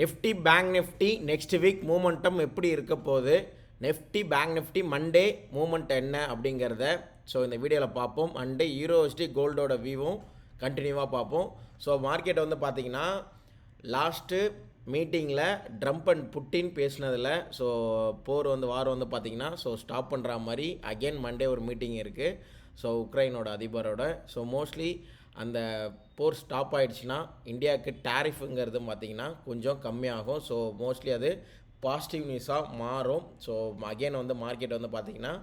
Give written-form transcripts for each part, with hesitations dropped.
Nifty bank Nifty next week momentum எப்படி இருக்க போகுது, Nifty bank Nifty Monday moment என்ன அப்படிங்கிறத ஸோ இந்த வீடியோவில் பார்ப்போம். அண்டு யூரோஸ்டி கோல்டோட வியூவும் கண்டினியூவாக பார்ப்போம். ஸோ மார்க்கெட் வந்து பார்த்திங்கன்னா லாஸ்ட்டு மீட்டிங்கில் ட்ரம்ப் அண்ட் புட்டின் பேசினதில் ஸோ போர் வந்து வாரம் வந்து பார்த்திங்கன்னா ஸோ ஸ்டாப் பண்ணுற மாதிரி அகெயின் மண்டே ஒரு மீட்டிங் இருக்குது. ஸோ உக்ரைனோட அதிபரோட ஸோ மோஸ்ட்லி அந்த போர் ஸ்டாப் ஆகிடுச்சுன்னா இந்தியாவுக்கு டேரிஃபுங்கிறது பார்த்திங்கன்னா கொஞ்சம் கம்மியாகும். ஸோ மோஸ்ட்லி அது பாசிட்டிவ் நியூஸாக மாறும். ஸோ அகெயின் வந்து மார்க்கெட் வந்து பார்த்திங்கன்னா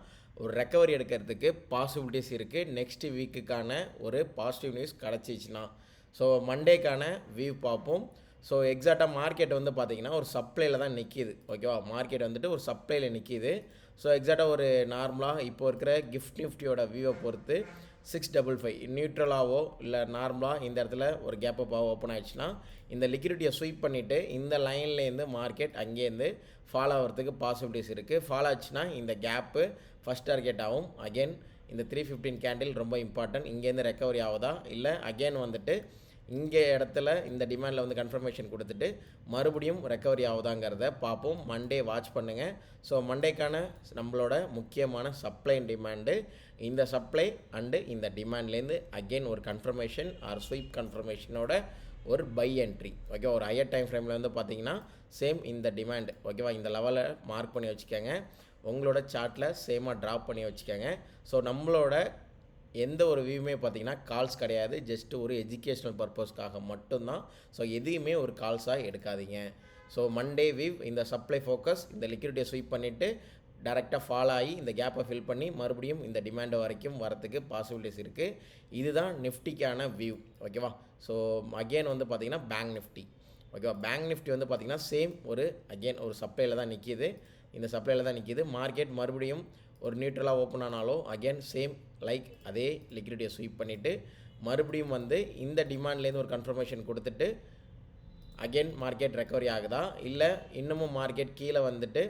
ஒரு ரெக்கவரி எடுக்கிறதுக்கு பாசிபிலிட்டிஸ் இருக்குது. நெக்ஸ்ட் வீக்குக்கான ஒரு பாசிட்டிவ் நியூஸ் கிடச்சிச்சின்னா ஸோ மண்டேக்கான வியூ பார்ப்போம். ஸோ எக்ஸாக்டாக மார்க்கெட் வந்து பார்த்திங்கன்னா ஒரு சப்ளையில் தான் நிற்கிது. ஓகேவா, மார்க்கெட் வந்துட்டு ஒரு சப்ளையில் நிற்கிது. ஸோ எக்ஸாக்டாக ஒரு நார்மலாக இப்போ இருக்கிற கிஃப்ட் நிஃப்டியோட வியூவை பொறுத்து 655 நியூட்ரலாகவோ இல்லை நார்மலாக இந்த இடத்துல ஒரு கேப் அப்பாக ஓப்பன் ஆகிடுச்சுன்னா இந்த லிக்விடிட்டியை ஸ்வீப் பண்ணிவிட்டு இந்த லைன்லேருந்து மார்க்கெட் அங்கேருந்து ஃபாலோ ஆகிறதுக்கு பாசிபிலிட்டிஸ் இருக்குது. ஃபாலோ ஆச்சுன்னா இந்த கேப்பு ஃபஸ்ட் டார்கெட் ஆகும். அகெயின் இந்த 315 கேண்டில் ரொம்ப இம்பார்ட்டன்ட். இங்கேருந்து ரெக்கவரி ஆகுதா இல்லை அகெயின் வந்துட்டு இங்கே இடத்துல இந்த டிமாண்டில் வந்து கன்ஃபர்மேஷன் கொடுத்துட்டு மறுபடியும் ரெக்கவரி ஆகுதாங்கிறத பார்ப்போம். மண்டே வாட்ச் பண்ணுங்கள். ஸோ மண்டேக்கான நம்மளோட முக்கியமான சப்ளை அண்ட் டிமாண்டு இந்த சப்ளை அண்டு இந்த டிமாண்ட்லேருந்து அகெயின் ஒரு கன்ஃபர்மேஷன் ஆர் ஸ்வீப் கன்ஃபர்மேஷனோட ஒரு பை என்ட்ரி. ஓகே, ஒரு ஹையர் டைம் ஃப்ரேமில் வந்து பார்த்திங்கன்னா சேம் இந்த டிமாண்ட் ஓகேவா இந்த லெவலை மார்க் பண்ணி வச்சுக்கோங்க. உங்களோட சார்ட்டில் சேமாக ட்ராப் பண்ணி வச்சுக்கோங்க. ஸோ நம்மளோட எந்த ஒரு வியூமே பார்த்திங்கன்னா கால்ஸ் கிடையாது, ஜஸ்ட் ஒரு எஜுகேஷ்னல் பர்பஸ்க்காக மட்டும்தான். ஸோ எதையுமே ஒரு கால்ஸாக எடுக்காதீங்க. ஸோ மண்டே வியூ இந்த சப்ளை ஃபோக்கஸ் இந்த லிக்விடிட்டியை ஸ்வீப் பண்ணிவிட்டு டேரெக்டாக ஃபாலோ ஆகி இந்த கேப்பை ஃபில் பண்ணி மறுபடியும் இந்த டிமாண்டு வரைக்கும் வரத்துக்கு பாசிபிலிட்டிஸ் இருக்குது. இதுதான் நிஃப்டிக்கான வியூ. ஓகேவா, ஸோ அகெயின் வந்து பார்த்திங்கன்னா பேங்க் நிஃப்டி. ஓகேவா, பேங்க் நிஃப்டி வந்து பார்த்திங்கன்னா சேம் ஒரு அகெயின் ஒரு சப்ளையில் தான் நிற்கிது. இந்த சப்ளையில் தான் நிற்கிது. மார்க்கெட் மறுபடியும் ஒரு நியூட்ரலாக ஓப்பன் ஆனாலும் அகெயின் சேம் லைக் அதே லிக்விடிட்டியை ஸ்வீப் பண்ணிவிட்டு மறுபடியும் வந்து இந்த டிமாண்ட்லேருந்து ஒரு கன்ஃபர்மேஷன் கொடுத்துட்டு அகெயின் மார்க்கெட் ரெக்கவரி ஆகுதா இல்லை இன்னமும் மார்க்கெட் கீழே வந்துட்டு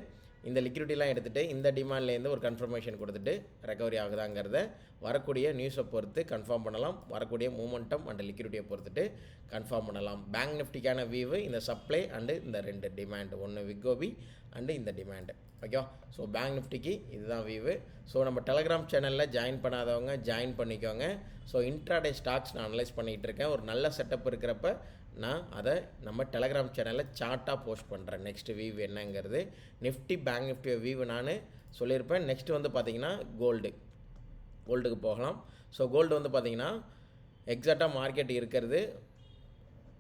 இந்த லிக்விடிட்டிலாம் எடுத்துகிட்டு இந்த டிமாண்ட்லேருந்து ஒரு கன்ஃபர்மேஷன் கொடுத்துட்டு ரெக்கவரி ஆகுதாங்கிறத வரக்கூடிய நியூஸை பொறுத்து கன்ஃபார்ம் பண்ணலாம். வரக்கூடிய மூமெண்டம் அண்ட் லிக்விடிட்டியை பொறுத்துட்டு கன்ஃபார்ம் பண்ணலாம். பேங்க் நிஃப்டிக்கான வியூவு இந்த சப்ளை அண்டு இந்த ரெண்டு டிமாண்டு, ஒன்று விகோபி அண்டு இந்த டிமாண்டு. ஓகேவா, ஸோ பேங்க் நிஃப்டிக்கு இதுதான் வியூவு. ஸோ நம்ம டெலகிராம் சேனலில் ஜாயின் பண்ணாதவங்க ஜாயின் பண்ணிக்கோங்க. ஸோ இன்ட்ராடே ஸ்டாக்ஸ் நான் அனலைஸ் பண்ணிகிட்டு இருக்கேன். ஒரு நல்ல செட்டப் இருக்கிறப்ப நான் அதை நம்ம டெலகிராம் சேனலில் சார்ட்டாக போஸ்ட் பண்ணுறேன். நெக்ஸ்ட்டு வியூ என்னங்கிறது நிஃப்டி பேங்க் நிஃப்டி வியூ நான் சொல்லியிருப்பேன். நெக்ஸ்ட்டு வந்து பார்த்திங்கன்னா கோல்டுக்கு போகலாம். ஸோ கோல்டு வந்து பார்த்திங்கன்னா எக்ஸாக்டாக மார்க்கெட் இருக்கிறது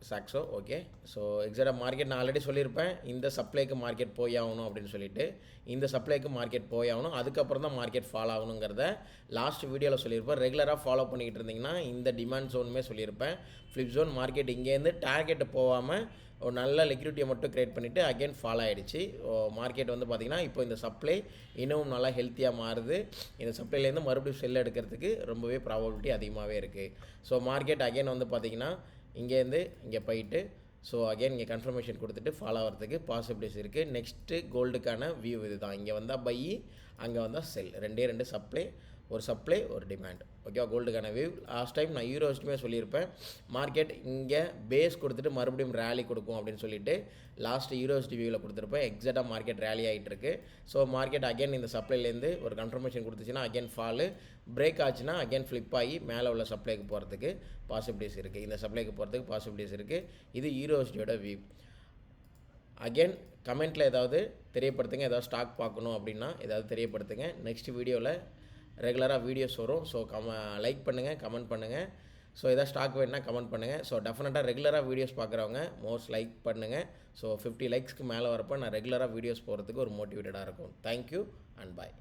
சாக்ஸோ. ஓகே, ஸோ எக்ஸாக்டாக மார்க்கெட் நான் ஆல்ரெடி சொல்லியிருப்பேன் இந்த சப்ளைக்கு மார்க்கெட் போய் ஆகணும் அப்படின்னு சொல்லிட்டு. இந்த சப்ளைக்கு மார்க்கெட் போய் ஆகணும், அதுக்கப்புறம் தான் மார்க்கெட் ஃபாலோ ஆகணுங்கிறத லாஸ்ட் வீடியோவில் சொல்லியிருப்பேன். ரெகுலராக ஃபாலோ பண்ணிக்கிட்டு இருந்தீங்கன்னா இந்த டிமாண்ட் ஜோனுமே சொல்லியிருப்பேன். ஃப்ளிப் ஜோன் மார்க்கெட் இங்கேருந்து டார்கெட்டு போகாமல் ஒரு நல்ல லிக்விடிட்டியை மட்டும் க்ரியேட் பண்ணிவிட்டு அகெயின் ஃபாலோ ஆகிடுச்சு. மார்க்கெட் வந்து பார்த்திங்கன்னா இப்போ இந்த சப்ளை இன்னும் நல்லா ஹெல்த்தியாக மாறுது. இந்த சப்ளைலேருந்து மறுபடியும் செல் எடுக்கிறதுக்கு ரொம்பவே ப்ராபபிலிட்டி அதிகமாகவே இருக்குது. ஸோ மார்க்கெட் அகெயின் வந்து பார்த்திங்கன்னா இங்கேருந்து இங்கே போயிட்டு ஸோ அகெயின் இங்கே கன்ஃபர்மேஷன் கொடுத்துட்டு ஃபாலோ ஆகிறதுக்கு பாசிபிலிட்டிஸ் இருக்குது. நெக்ஸ்ட்டு கோல்டுக்கான வியூ இது தான். இங்கே வந்தால் பை, அங்கே வந்தால் செல், ரெண்டு சப்ளை, ஒரு சப்ளை ஒரு டிமாண்ட். ஓகேவா, கோல்டுக்கான வியூ. லாஸ்ட் டைம் நான் யூரோஸ்ட்டுமே சொல்லியிருப்பேன் மார்க்கெட் இங்கே பேஸ் கொடுத்துட்டு மறுபடியும் ரேலி கொடுக்கும் அப்படின்னு சொல்லிட்டு லாஸ்ட் யூரோஸ்டி வியூவில் கொடுத்துருப்பேன். எக்ஸாக்டாக மார்க்கெட் ரேலி ஆகிட்டு இருக்கு. ஸோ மார்க்கெட் அகெயின் இந்த சப்ளைலேருந்து ஒரு கன்ஃபர்மேஷன் கொடுத்துச்சுன்னா அகெயின் ஃபாலு, பிரேக் ஆச்சுன்னா அகெயின் ஃப்ளிப் ஆகி மேலே உள்ள சப்ளைக்கு போகிறதுக்கு பாசிபிலிட்டிஸ் இருக்குது. இந்த சப்ளைக்கு போகிறதுக்கு பாசிபிலிட்டிஸ் இருக்குது. இது யூரோஸ்டியோட வியூ. அகெயின் கமெண்ட்டில் ஏதாவது தெரியப்படுத்துங்க. ஏதாவது ஸ்டாக் பார்க்கணும் அப்படின்னா ஏதாவது தெரியப்படுத்துங்க. நெக்ஸ்ட் வீடியோவில் ரெகுலராக வீடியோஸ் வரும். ஸோ லைக் பண்ணுங்கள், கமெண்ட் பண்ணுங்கள். ஸோ எதாவது ஸ்டாக் வேணுன்னா கமெண்ட் பண்ணுங்கள். ஸோ டெஃபினட்டாக ரெகுலராக வீடியோஸ் பார்க்குறவங்க மோஸ்ட் லைக் பண்ணுங்கள். ஸோ 50 லைக்ஸ்க்கு மேலே வரப்போ நான் ரெகுலராக வீடியோஸ் போகிறதுக்கு ஒரு மோட்டிவேட்டடாக இருக்கும். Thank you and bye.